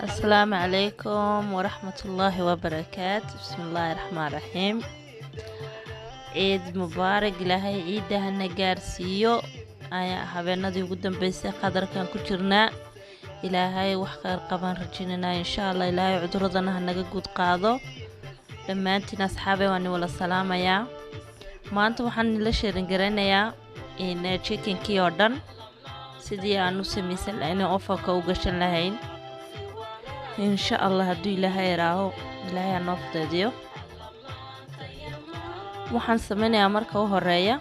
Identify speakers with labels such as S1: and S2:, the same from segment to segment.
S1: السلام عليكم ورحمة الله وبركاته. بسم الله الرحمن الرحيم. عيد مبارك لهي عيدة هنقارسيو أيا حبينادي قدام بيسي قدر كان كجرنا إلهي وحقير قبان رجيننا إن شاء الله إلهي عذرنا هنقا قد قاضو لما أنتنا أصحابي واني ولا السلام يا ما أنتو وحن لشيرين قرين يا إن تشيكين كيوردن سيدي أنو سميسل أنا أوفاكا وقشن لهين إن شاء الله هدو إلهي راهو إلهي نوفد ديو waxaan samaynayaa marka u horeeya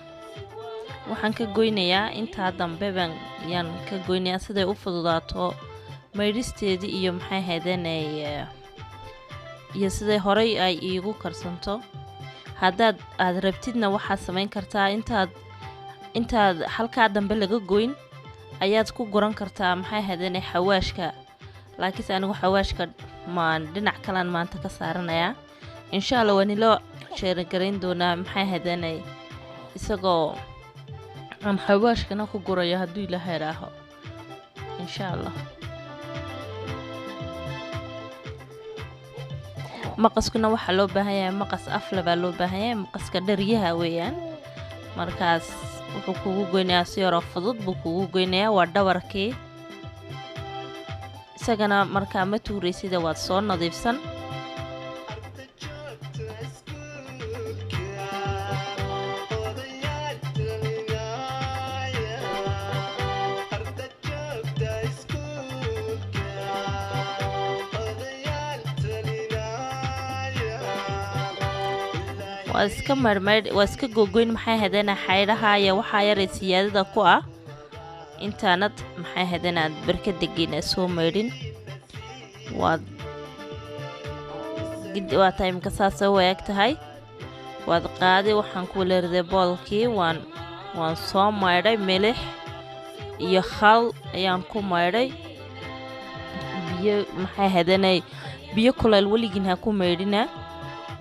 S1: waxaan ka goynayaa inta dambe baan yaan ka goynayaa siday u fududaato meeristeedii iyo maxay hadanay iyo siday horay ay iigu karsanto haddaad rabtidna waxaad samayn kartaa intaad halka dambe laga goyn ayaad ku guran kartaa maxay hadanay xawaashka laakiin anigu xawaashka maan dhinac kale maanta ka saaranayaa insha Allah wanilo sheeran gareyn doona maxay hadanay isagoo aan xawaashkana ku gurayo haduu Ilaahay raaho insha Allah maqaskuna waxa loo baahan yahay maqas afla baa loo baahan yahay maqaska dhariyaha weeyaan markaas wuxuu kugu goynayaa si yar oo fudud buu kugu goynayaa waa dhabarkii isagana marka ma tuureysida waad soo nadiifsan واسكا مرمر واسكا جوجين محي هدنا حيرها يا وحير السيادة كوا إنترنت محي هدنا بركة دقينا سو ميرين واد قد واتايم كساسة ويكتهاي واد قادي وحنقول رذي بالكي وان صوم ميري ملح يخل يانكو ميري بيو محي هدنا بيو كل الولي جنها كو ميرينا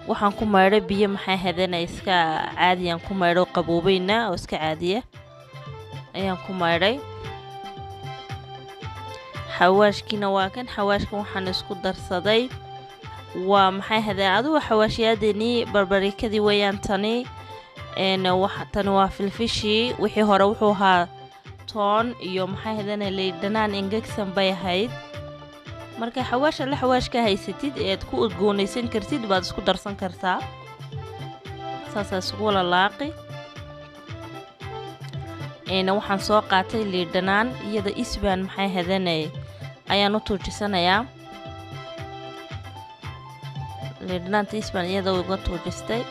S1: waxaan ku maydhay biyo maxay hadanay iska caadiyan ku maydho qaboobayna oo iska caadiya ayaan ku maydhay xawaashkina waa kan xawaashka waxaan isku darsaday waa maxay haday adigu xawaashiyadani barbarikadii weeyaan tani tan waa filfishi wixii hore wuxuu ahaa toon iyo maxay hadanay leedanaan ingegsan bay ahayd marka xawaasha la xawaashka haysatid ee ku udgoonaysan kartid baad isku darsan kartaa saas wala laaqi waxaan soo qaatay liidhanaan iyada isbaan maxay hadanay ayaan u tuujisanayaa liidhanaanta isbaan iyada uga tuujistay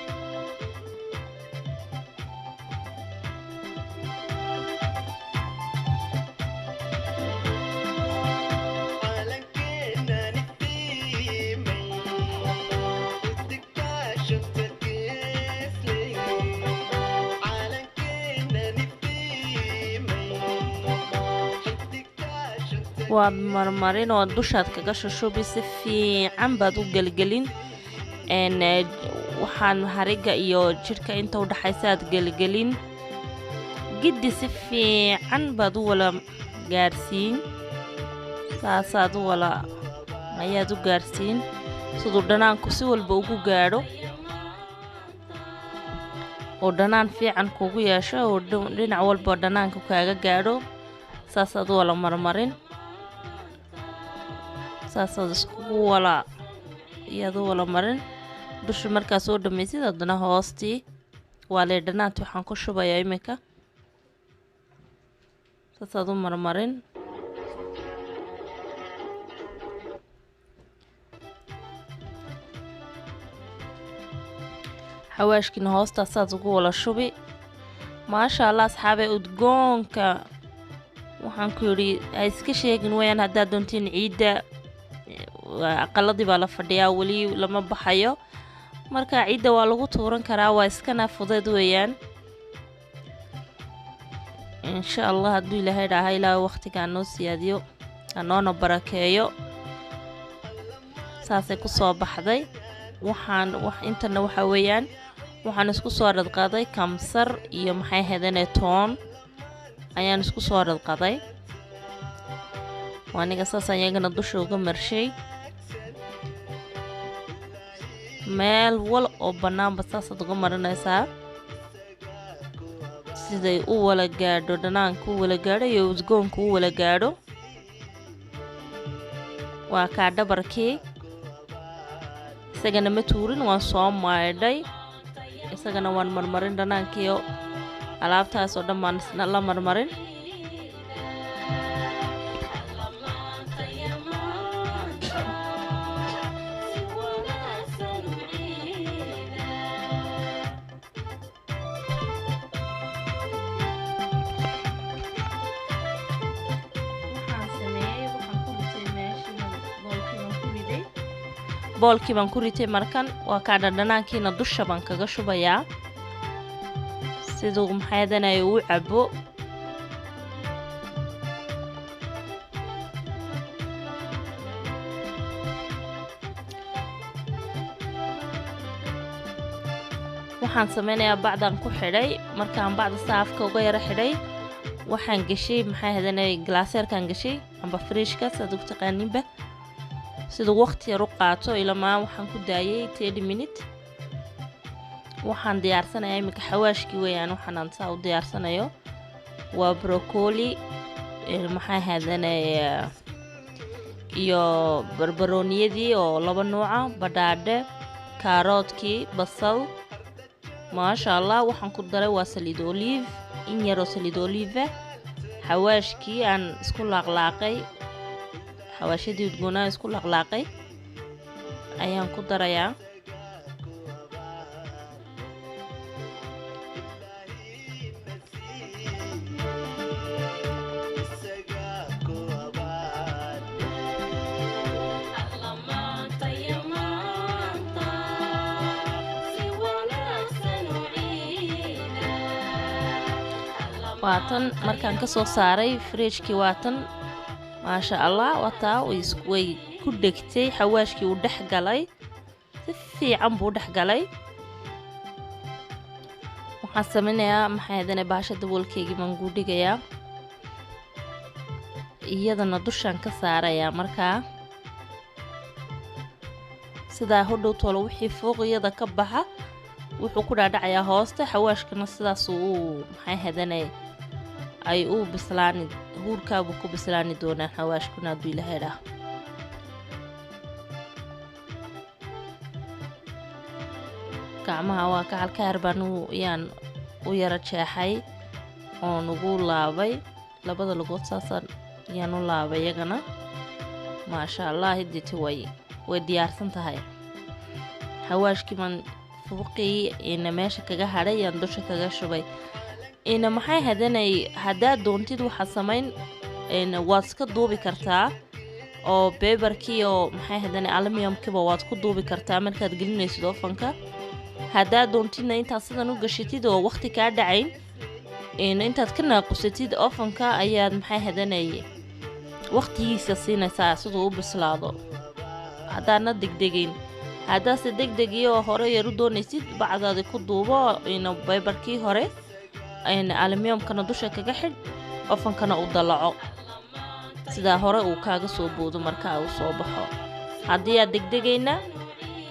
S1: waad marmarin oo dushaad kaga shushubi si fiican baad u gelgelin waxaan hariga iyo jirka inta u dhaxaysa aad gelgelin giddi si fiican baad u wala gaarsiin saasaad u wala ayaad u gaarsiin siduu dhanaanku si walba ugu gaadho oo dhanaan fiican kugu yeesho oo dhinac walba dhanaanka kaaga gaadho saasaad u wala marmarin saasaad iskugu wala iyadoo wala marin dusha markaas oo dhamaysid adna hoostii waa leedhanaanta waxaan ku shubayaa imika saasaad u marmarin xawaashkina hoostaasaad ugu wala shubi maasha Allah asxaabay udgoonka waxaan ku yiri ay iska sheegin weeyaan haddaad doontiin ciida aqaladii baa la fadhiyaa wali lama baxayo marka ciida waa lagu tuuran karaa waa iska nafudeed weeyaan insha Allah hadduu Ilaahay raahay ilaa waqtiga noo siyaadiyo anoona barakeeyo saasay ku soo baxday intana waxa weeyaan waxaan isku soo radqaday kamsar iyo maxay hadanay toon ayaan isku soo radqaday waaniga saasaan iyagana dusha uga marshay meel wal oo bannaanba saasaad uga marinaysaa siday u wala gaadho dhanaanka u wala gaadho iyo udgoonka u wala gaadho waa kaa dhabarkii isagana ma tuurin waan soo maydhay isagana waan marmarin dhanaankiiyo alaabtaas oo dhan baan isna la marmarin boolkii baan ku ritay markan waa kaa dhanaankiina dusha baan kaga shubayaa siduu maxaydanayo u cabo waxaan sameynayaa bacdan ku xidhay markaan bacda saafka uga yara xidhay waxaan gashay maxaydanayo glaaseerkan gashay amba friishka saad ugu taqaaninba siduu waqti yar u qaato ilamaa waxaan ku daayay 30 minute waxaan diyaarsanayaa imika xawaashkii weeyaan waxaan saa u diyaarsanayo waa broccoli maxay hadanay iyo barbarooniyadii oo laba nooca badhaadhe kaaroodkii basal maasha Allah waxaan ku daray waa saliid olive in yar oo saliid olive xawaashkii aan isku laaqlaaqay xawaashadii udgoonaa isku laaqlaaqay ayaan ku darayaa waatan markaan ka soo saaray fridge-kii waatan maasha Allah wataa way ku dhegtay xawaashkii uu dhex galay si fiican buu dhex galay waxaan sameynayaa maxaydana baasha daboolkeygii baan ku dhigayaa iyadana dushaan ka saarayaa markaa sidaa hodhow tolo wixii fooqiyada ka baxa wuxuu ku dhaadhacayaa hoosta xawaashkana sidaas uu maxayhadanay ay u bislaani huurkaabu ku bislaani doonaan xawaashkuna hadduu ilaahay dhaah gacmaha waa ka halka yar baan yaan u yara jeexay oon ugu laabay labada lugood saasaan yaan u laabay iyagana maasha Allah hidditi way diyaarsan tahay xawaashkii baan fuuqii ina meesha kaga hadhay yaan dusha kaga shubay ina maxay hadanay haddaad doontid waxaad samayn waad iska duubi kartaa oo beberkii oo maxay hadanay aluminiumkiiba waad ku duubi kartaa markaad gelinaysid ofanka haddaad doontidna intaad sidan u gashatid oo waqti kaa dhacayn intaad ka naaqusatid ofanka ayaad maxay hadanay waqtigiisa siinaysaa siduu u bislaado haddaadna degdegayn haddaase degdegii oo hore yar u doonaysid bacdaadi ku duubo beberkii hore aluminiumkana dusha kaga xidh ofankana u dalaco sidaa hore uu kaaga soo boodo markaa uu soo baxo haddii aad degdegayna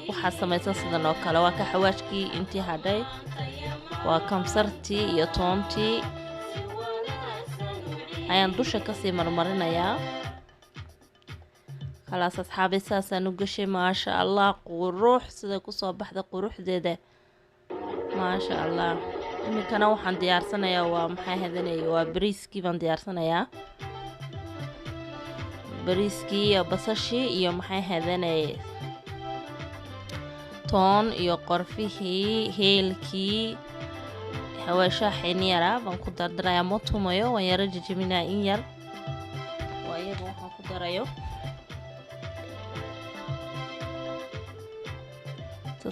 S1: waxaad samaysan sidan oo kale waa ka xawaashkii intii hadhay waa kamsartii iyo toontii ayaan dusha kasii marmarinayaa khalaas asxaabay saasaan u gashay maasha Allah qurux sida ku soo baxda quruxdeeda maasha Allah imikana waxaan diyaarsanayaa waa maxay hadanay waa bariiskii baan diyaarsanayaa bariiskii iyo basashii iyo maxay hadanay toon iyo qorfihii heelkii xawaasha xiniyara baan ku dardarayaa ma tumayo waan yara jajabinaa in yar waa iyaga waxaan ku darayo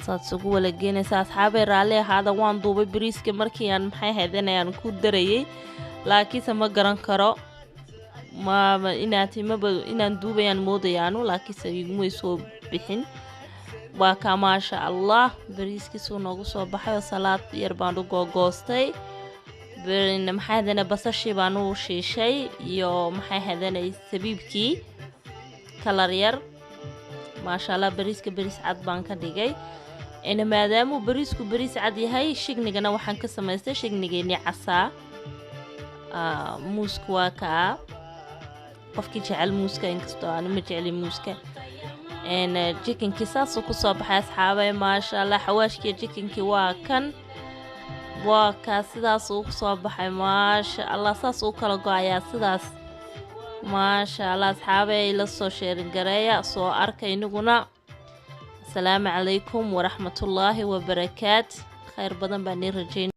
S1: saad isugu wala geenaysaa asxaabay raalli ahaada waan duubay bariiska markii aan maxay hadanayaan ku darayay laakiinse ma garan karo inaan duubayaan moodayaanu laakiinse igumay soo bixin waa ka maasha Allah bariiskiisuu noogu soo baxay oo salaad yar baan u googoostay maxay hadana basashii baan u shiishay iyo maxay hadana sabiibkii kalar yar maasha Allah bariiska bariis cad baan ka dhigay maadaama bariisku bariis cad yahay shignigana waxaan ka samaystay shignigeeni casaa muuska waa ka qofkii jecel muuska inkastoo aan ma jeclin muuska chickenkii saasuu ku soo baxay asxaabay maasha Allah xawaashkii chickenkii waa kan waa ka sidaas uu soo baxay maasha Allah saas uu kala go'ayaa sidaas maasha Allah asxaabay la soo sheerin gareeya soo arkay inaguna السلام عليكم ورحمة الله وبركاته خير بدن بني رجين